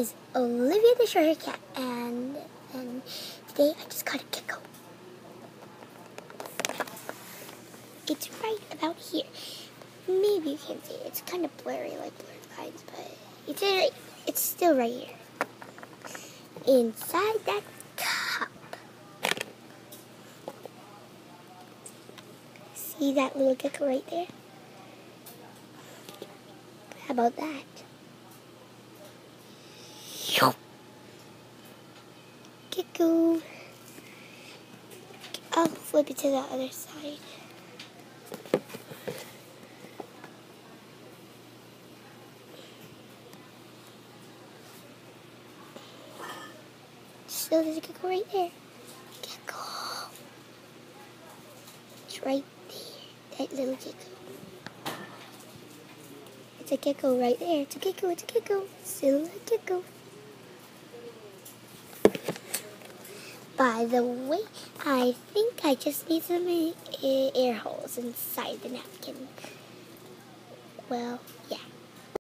is Olivia the Shorter Cat, and today I just caught a gecko. It's right about here. Maybe you can't see it. It's kind of blurry, like blurred lines, but it's still right here. Inside that cup. See that little gecko right there? How about that? Gecko. I'll flip it to the other side. So there's a gecko right there. Gecko. It's right there. That little gecko. It's a gecko right there. It's a gecko. It's a gecko. Still a gecko. By the way, I think I just need some air holes inside the napkin. Well, yeah.